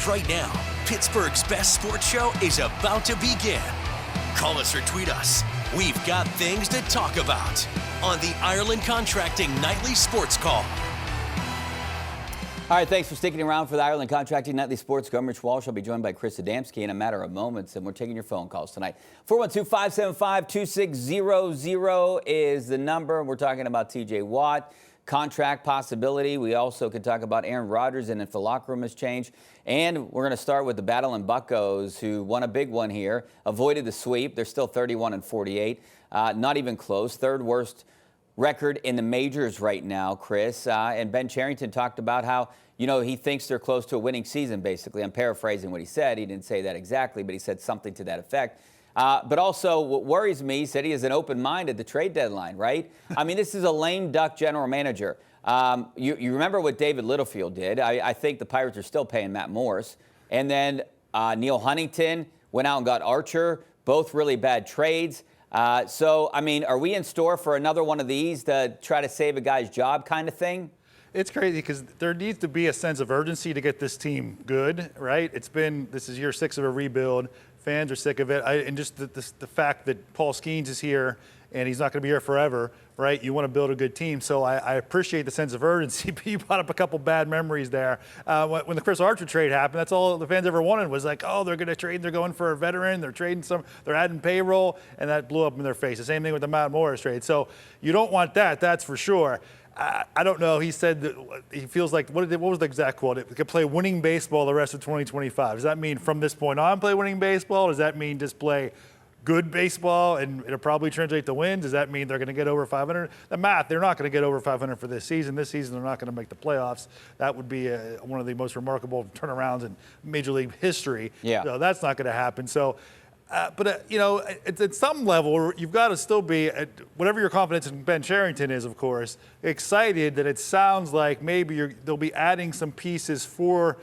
Right now, Pittsburgh's best sports show is about to begin. Call us or tweet us. We've got things to talk about on the Ireland Contracting Nightly Sports Call. All right, thanks for sticking around for the Ireland Contracting Nightly Sports Call. I'm Rich Walsh. I'll be joined by Chris Adamski in a matter of moments, and we're taking your phone calls tonight. 412-575-2600 is the number. We're talking about T.J. Watt, contract possibility. We also could talk about Aaron Rodgers and if the locker room has changed. And we're going to start with the Battle in Buccos, who won a big one here, avoided the sweep. They're still 31-48, not even close. Third worst record in the majors right now, Chris. And Ben Cherington talked about how, he thinks they're close to a winning season, basically. I'm paraphrasing what he said. He didn't say that exactly, but he said something to that effect. But also, what worries me, he said he has an open mind at the trade deadline, right? I mean, this is a lame duck general manager. You remember what David Littlefield did. I think the Pirates are still paying Matt Morris. And then Neil Huntington went out and got Archer, both really bad trades. So, I mean, are we in store for another one of these to try to save a guy's job kind of thing? It's crazy because there needs to be a sense of urgency to get this team good, right? This is year 6 of a rebuild. Fans are sick of it. And just the fact that Paul Skeens is here and he's not going to be here forever, right? You want to build a good team. So I appreciate the sense of urgency, but you brought up a couple bad memories there. When the Chris Archer trade happened, that's all the fans ever wanted was like, oh, they're going to trade. They're going for a veteran. They're trading they're adding payroll, and that blew up in their face. The same thing with the Matt Morris trade. So you don't want that, that's for sure. I don't know. He said that he feels like, what was the exact quote? It could play winning baseball the rest of 2025. Does that mean from this point on play winning baseball? Does that mean just play good baseball and it'll probably translate to wins? Does that mean they're going to get over 500? The math, they're not going to get over 500 for this season. This season, they're not going to make the playoffs. That would be one of the most remarkable turnarounds in Major League history. Yeah. So that's not going to happen. So. But at some level, you've got to still be, whatever your confidence in Ben Cherington is, of course, excited that it sounds like maybe they'll be adding some pieces for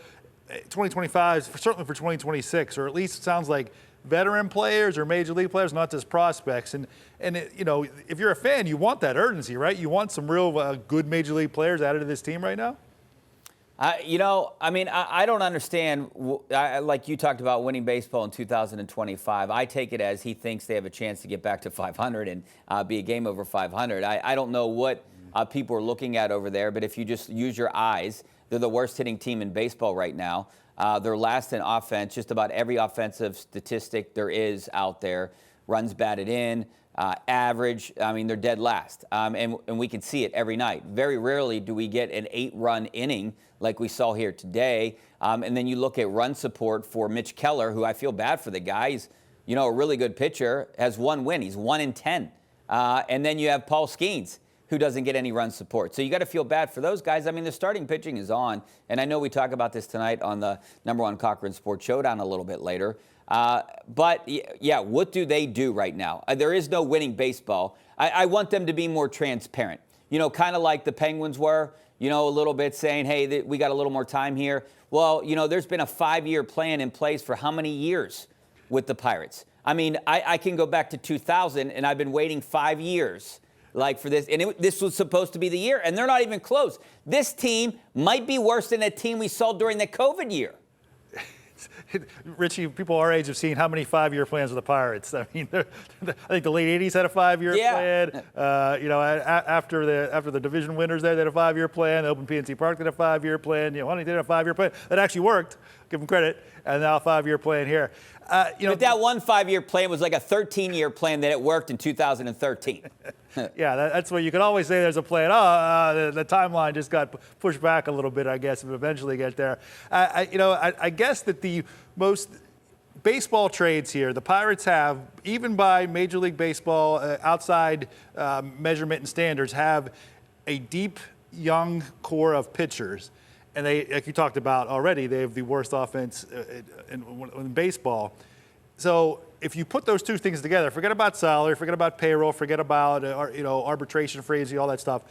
2025, certainly for 2026, or at least it sounds like veteran players or major league players, not just prospects. And if you're a fan, you want that urgency, right? You want some real good major league players added to this team right now? I don't understand, like you talked about winning baseball in 2025. I take it as he thinks they have a chance to get back to 500 and be a game over 500. I don't know what people are looking at over there, but if you just use your eyes, they're the worst hitting team in baseball right now. They're last in offense, just about every offensive statistic there is out there. Runs batted in, average, they're dead last. And we can see it every night. Very rarely do we get an 8-run inning like we saw here today. And then you look at run support for Mitch Keller, who I feel bad for the guy. He's, a really good pitcher, has 1 win. He's 1-10. And then you have Paul Skeens, who doesn't get any run support. So you got to feel bad for those guys. The starting pitching is on. And I know we talk about this tonight on the #1 Cochran Sports Showdown a little bit later. But, what do they do right now? There is no winning baseball. I want them to be more transparent. Kind of like the Penguins were, a little bit saying, hey, we got a little more time here. Well, there's been a 5-year plan in place for how many years with the Pirates? I can go back to 2000, and I've been waiting 5 years for this. And this was supposed to be the year, and they're not even close. This team might be worse than the team we saw during the COVID year. Richie, people our age have seen how many 5-year plans with the Pirates. I think the late 80s had a 5-year plan. After the division winners there, they had a 5-year plan. The Open PNC Park did a 5-year plan. Huntington did a 5-year plan. That actually worked. Give them credit. And now a 5-year plan here. But that one 5-year plan was like a 13-year plan that it worked in 2013. Yeah, that's what you can always say there's a plan. The timeline just got pushed back a little bit, I guess, and eventually get there. I guess that the most baseball trades here, the Pirates have, even by Major League Baseball outside measurement and standards, have a deep, young core of pitchers. And they, like you talked about already, they have the worst offense in baseball. So if you put those two things together, forget about salary, forget about payroll, forget about arbitration, phrasing, all that stuff.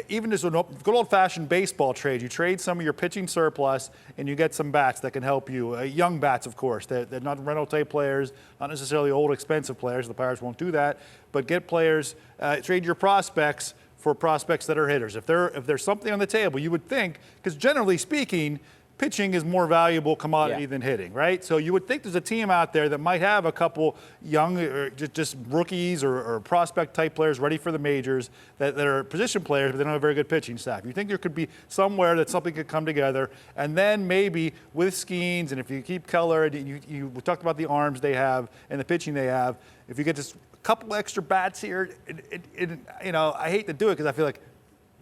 Even just a good old-fashioned baseball trade, you trade some of your pitching surplus and you get some bats that can help you. Young bats, of course. They're not rental-type players, not necessarily old, expensive players. The Pirates won't do that. But get players, trade your prospects for prospects that are hitters. If there's something on the table, you would think, because generally speaking, pitching is more valuable commodity than hitting, right? So you would think there's a team out there that might have a couple young, or just rookies or prospect type players ready for the majors that are position players, but they don't have a very good pitching staff. You think there could be somewhere that something could come together, and then maybe with Skeens, and if you keep Keller, we talked about the arms they have and the pitching they have. If you get just a couple extra bats here, I hate to do it because I feel like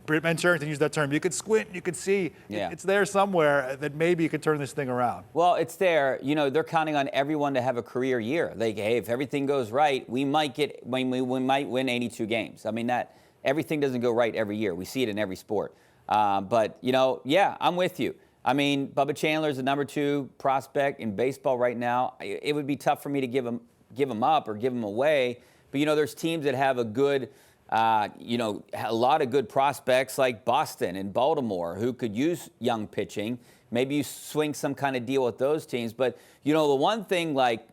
Ben Cherington used that term. You could squint, you could see. It's there somewhere that maybe you could turn this thing around. Well, it's there. They're counting on everyone to have a career year. Hey, if everything goes right, we might win 82 games. I mean, that everything doesn't go right every year. We see it in every sport. But I'm with you. I mean, Bubba Chandler's the number 2 prospect in baseball right now. It would be tough for me to give him up or give him away. But there's teams that have a good. A lot of good prospects like Boston and Baltimore who could use young pitching. Maybe you swing some kind of deal with those teams. But, the one thing like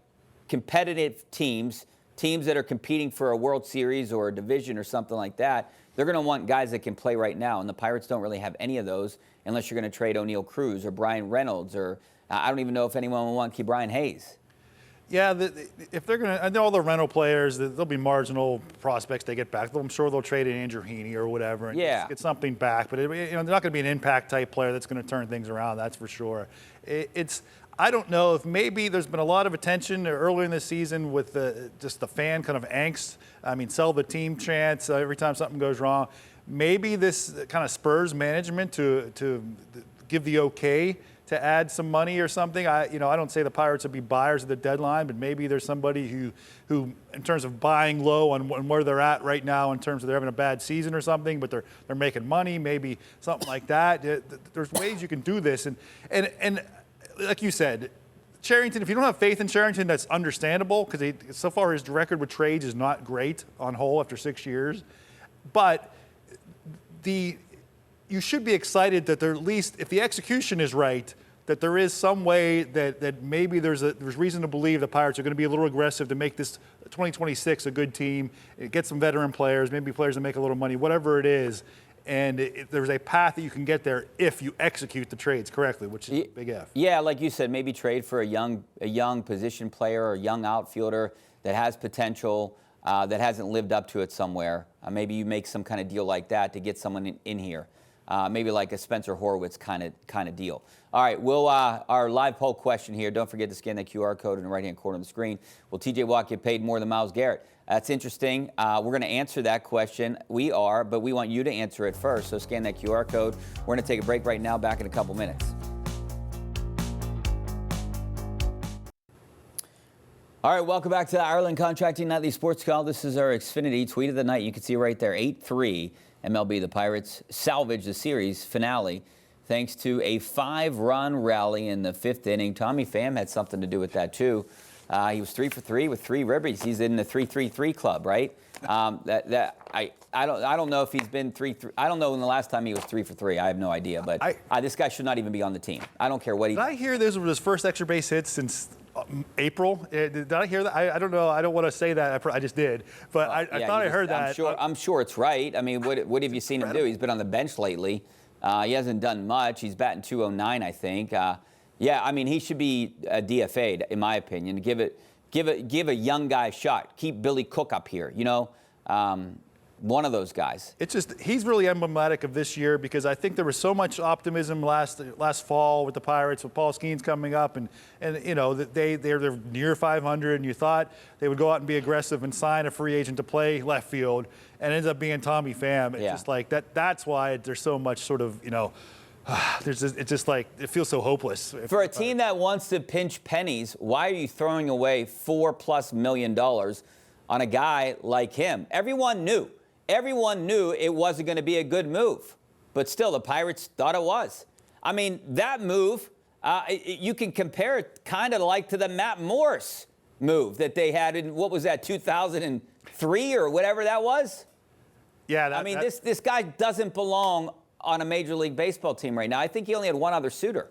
competitive teams that are competing for a World Series or a division or something like that, they're going to want guys that can play right now. And the Pirates don't really have any of those unless you're going to trade O'Neal Cruz or Brian Reynolds or I don't even know if anyone will want Brian Hayes. Yeah, if they're going to, I know all the rental players, there'll be marginal prospects they get back. I'm sure they'll trade in Andrew Heaney or whatever and get something back. But they're not going to be an impact type player that's going to turn things around. That's for sure. I don't know if maybe there's been a lot of attention earlier in the season with just the fan kind of angst. I mean, sell the team chants every time something goes wrong. Maybe this kind of spurs management to give the okay to add some money or something. I don't say the Pirates would be buyers at the deadline, but maybe there's somebody who in terms of buying low on where they're at right now in terms of they're having a bad season or something, but they're making money, maybe something like that. There's ways you can do this. And like you said, Cherington, if you don't have faith in Cherington, that's understandable because so far his record with trades is not great on whole after 6 years. But you should be excited that there at least, if the execution is right, that there is some way that maybe there's reason to believe the Pirates are going to be a little aggressive to make this 2026 a good team, get some veteran players, maybe players that make a little money, whatever it is. And there's a path that you can get there if you execute the trades correctly, which is a big F. Yeah, like you said, maybe trade for a young position player or a young outfielder that has potential, that hasn't lived up to it somewhere. Maybe you make some kind of deal like that to get someone in here. Maybe like a Spencer Horwitz kind of deal. All right, our live poll question here. Don't forget to scan that QR code in the right-hand corner of the screen. Will T.J. Watt get paid more than Myles Garrett? That's interesting. We're going to answer that question. We are, but we want you to answer it first. So scan that QR code. We're going to take a break right now. Back in a couple minutes. All right, welcome back to the Ireland Contracting Nightly Sports Call. This is our Xfinity Tweet of the Night. You can see right there, 8-3. MLB, the Pirates salvaged the series finale thanks to a 5-run rally in the 5th inning. Tommy Pham had something to do with that, too. He was 3 for 3 with 3 ribbies. He's in the 3-3-3 club, right? I don't know if he's been 3-3. I don't know when the last time he was 3 for 3. I have no idea. But this guy should not even be on the team. I don't care what he. Did I hear this was his first extra base hit since April? Did I hear that? I don't know. I don't want to say that. I just did. But I thought I heard that. I'm sure it's right. I mean, what have you seen him do? He's been on the bench lately. He hasn't done much. He's batting .209, I think. Yeah, I mean, he should be DFA'd, in my opinion. Give a young guy a shot. Keep Billy Cook up here. One of those guys. It's just he's really emblematic of this year because I think there was so much optimism last fall with the Pirates with Paul Skeens coming up and they're near 500 and you thought they would go out and be aggressive and sign a free agent to play left field and it ends up being Tommy Pham. It's just like that. That's why there's so much sort of it's just like it feels so hopeless. For a team that wants to pinch pennies, why are you throwing away $4+ million on a guy like him? Everyone knew it wasn't going to be a good move, but still the Pirates thought it was. I mean, that move, you can compare it kind of like to the Matt Morris move that they had in, what was that, 2003 or whatever that was? Yeah. This guy doesn't belong on a Major League Baseball team right now. I think he only had one other suitor.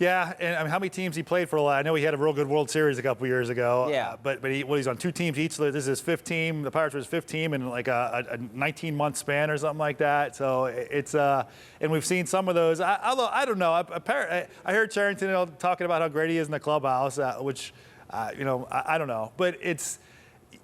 Yeah, and I mean, how many teams he played for a lot? I know he had a real good World Series a couple years ago. Yeah. But he's on 2 teams each. This is his 5th team. The Pirates were his 5th team in like a 19-month span or something like that. So it's and we've seen some of those. Although I don't know. I heard Cherington talking about how great he is in the clubhouse, which I don't know. But it's.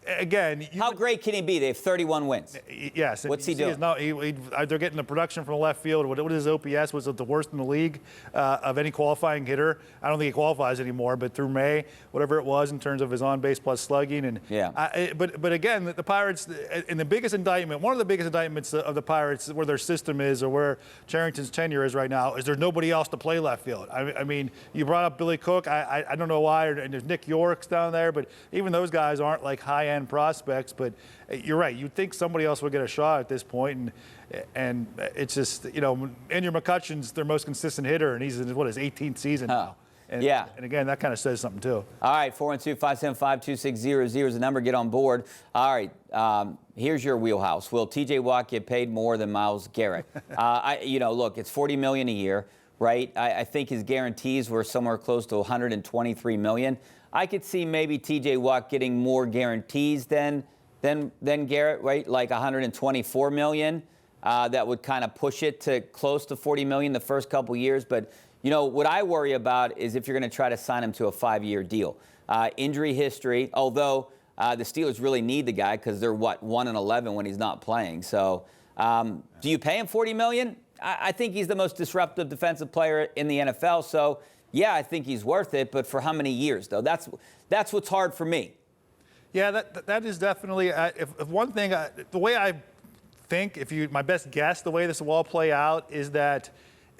Again, how great can he be? They have 31 wins. Yes. What's he doing? They're getting the production from the left field. What is his OPS? Was it the worst in the league of any qualifying hitter? I don't think he qualifies anymore, but through May, whatever it was in terms of his on-base plus slugging. And yeah. But again, the Pirates, and the biggest indictment, one of the biggest indictments of the Pirates, where their system is or where Cherington's tenure is right now, is there's nobody else to play left field. I mean, you brought up Billy Cook. I don't know why, and there's Nick Yorks down there, but even those guys aren't like high-end prospects, but you're right. You'd think somebody else would get a shot at this point, and it's just, Andrew McCutcheon's their most consistent hitter, and he's in his 18th season now. And, yeah. And again, that kind of says something too. All right, 412-575-2600 is the number. Get on board. All right, here's your wheelhouse. Will T.J. Watt get paid more than Myles Garrett? Look, it's $40 million a year, right? I think his guarantees were somewhere close to $123 million. I could see maybe T.J. Watt getting more guarantees than Garrett, right? Like $124 million. That would kind of push it to close to $40 million the first couple years. But what I worry about is if you're going to try to sign him to a 5-year deal. Injury history, although the Steelers really need the guy because they're 1-11 when he's not playing. So do you pay him $40 million? I think he's the most disruptive defensive player in the NFL. So. Yeah, I think he's worth it, but for how many years, though? That's what's hard for me. Yeah, that is definitely if one thing. The way I think, my best guess, the way this will all play out is that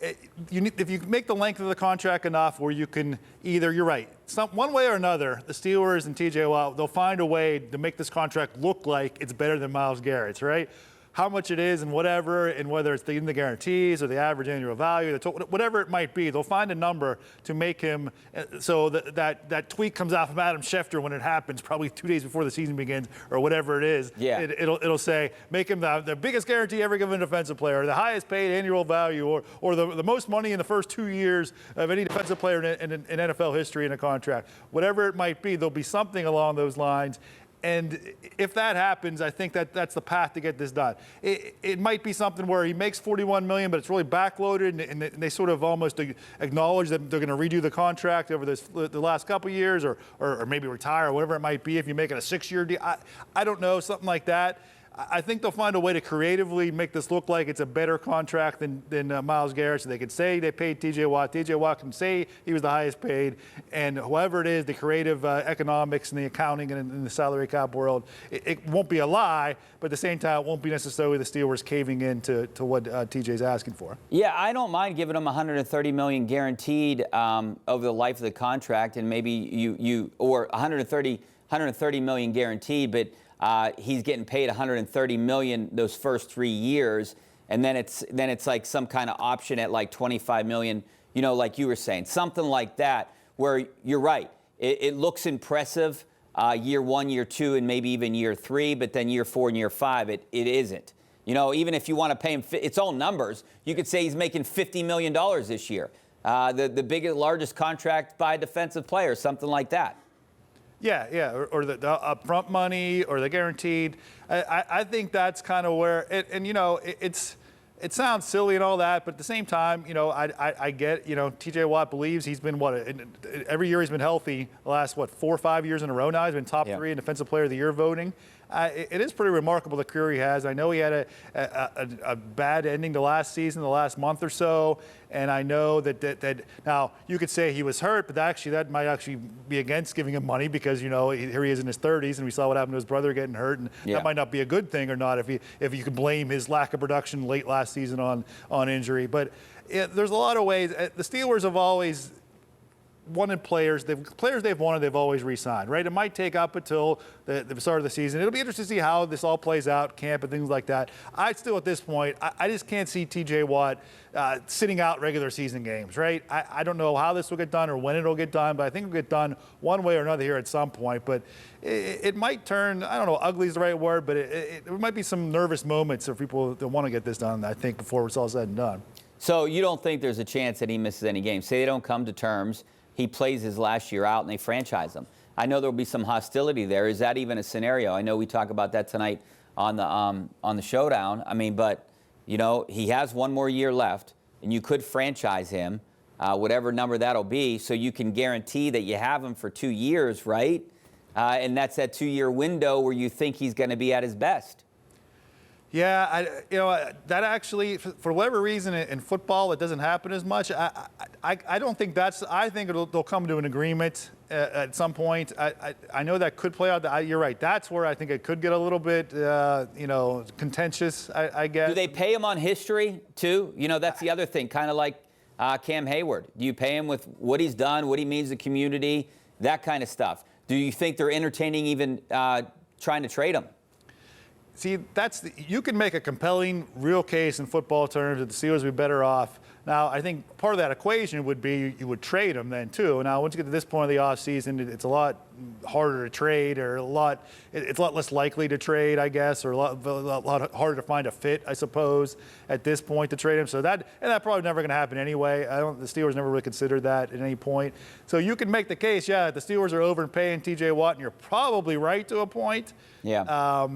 if you make the length of the contract enough where you can either, you're right, one way or another, the Steelers and T.J. Watt, they'll find a way to make this contract look like it's better than Myles Garrett's, right? How much it is and whatever, and whether it's the guarantees or the average annual value, whatever it might be, they'll find a number to make him so that tweet comes out from Adam Schefter when it happens, probably 2 days before the season begins or whatever it is. Yeah. It'll say, make him the biggest guarantee ever given a defensive player, the highest paid annual value, or the most money in the first 2 years of any defensive player in NFL history in a contract. Whatever it might be, there'll be something along those lines. And if that happens, I think that's the path to get this done. It might be something where he makes $41 million, but it's really backloaded, and they sort of almost acknowledge that they're going to redo the contract over the last couple of years, or maybe retire, or whatever it might be. If you make it a 6-year deal, I don't know, something like that. I think they'll find a way to creatively make this look like it's a better contract than Myles Garrett, so they could say they paid T.J. Watt. T.J. Watt can say he was the highest paid, and whoever it is, the creative economics and the accounting and the salary cap world, it won't be a lie, but at the same time, it won't be necessarily the Steelers caving in to what T.J.'s asking for. Yeah, I don't mind giving him $130 million guaranteed over the life of the contract, and maybe or $130 million guaranteed, but he's getting paid $130 million those first 3 years, and then it's like some kind of option at like $25 million, like you were saying, something like that, where you're right. It looks impressive year 1, year 2, and maybe even year 3, but then year 4 and year 5, it isn't. Even if you want to pay him its own numbers, you could say he's making $50 million this year, the largest contract by a defensive player, something like that. Yeah, or the upfront money or the guaranteed. I think that's kind of where it sounds silly and all that, but at the same time, I get, T.J. Watt believes he's been every year he's been healthy the last 4 or 5 years in a row now. He's been top 3 in Defensive Player of the Year voting. It is pretty remarkable the career he has. I know he had a bad ending to last season, the last month or so, and I know that now you could say he was hurt, but that might actually be against giving him money because here he is in his 30s, and we saw what happened to his brother getting hurt, and that might not be a good thing or not if you can blame his lack of production late last season on injury. But there's a lot of ways. The Steelers have always wanted players they've wanted, they've always re-signed, right? It might take up until the start of the season. It'll be interesting to see how this all plays out, camp and things like that. At this point, I just can't see T.J. Watt sitting out regular season games, right? I don't know how this will get done or when it'll get done, but I think it'll get done one way or another here at some point. But it might turn, I don't know, ugly is the right word, but there might be some nervous moments for people that want to get this done, I think, before it's all said and done. So you don't think there's a chance that he misses any games? Say they don't come to terms, he plays his last year out, and they franchise him. I know there will be some hostility there. Is that even a scenario? I know we talk about that tonight on the showdown. I mean, but you know, he has one more year left, and you could franchise him, whatever number that'll be, so you can guarantee that you have him for 2 years, right? And that's that 2-year window where you think he's going to be at his best. Yeah, that actually, for whatever reason, in football, it doesn't happen as much. I don't think that's. I think they'll come to an agreement at some point. I know that could play out. You're right. That's where I think it could get a little bit, contentious. I guess. Do they pay him on history too? You know, that's the other thing. Kind of like Cam Hayward. Do you pay him with what he's done, what he means to the community, that kind of stuff? Do you think they're entertaining even trying to trade him? See, you can make a compelling, real case in football terms that the Steelers would be better off. Now, I think part of that equation would be you would trade them then, too. Now, once you get to this point of the offseason, it's a lot harder to trade, or it's a lot less likely to trade, I guess, or a lot harder to find a fit, I suppose, at this point to trade him. So that's probably never going to happen anyway. The Steelers never really considered that at any point. So you can make the case, yeah, the Steelers are overpaying T.J. Watt, and you're probably right to a point. Yeah.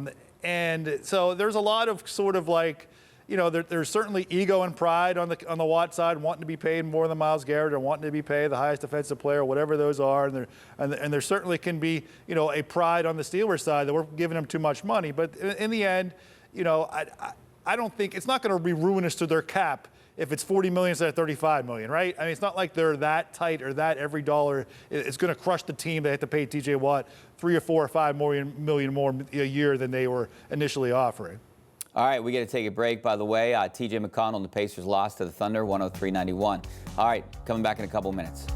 And so there's a lot of sort of like, there's certainly ego and pride on the Watt side, wanting to be paid more than Myles Garrett, or wanting to be paid the highest defensive player, whatever those are. And there certainly can be, a pride on the Steelers side that we're giving them too much money. But in the end, I don't think it's not going to be ruinous to their cap if it's $40 million instead of $35 million, right? I mean, it's not like they're that tight, or that every dollar is going to crush the team. They have to pay T.J. Watt $3 or $4 or $5 million more a year than they were initially offering. All right, we got to take a break, by the way. T.J. McConnell and the Pacers lost to the Thunder, 103-91. All right, coming back in a couple minutes.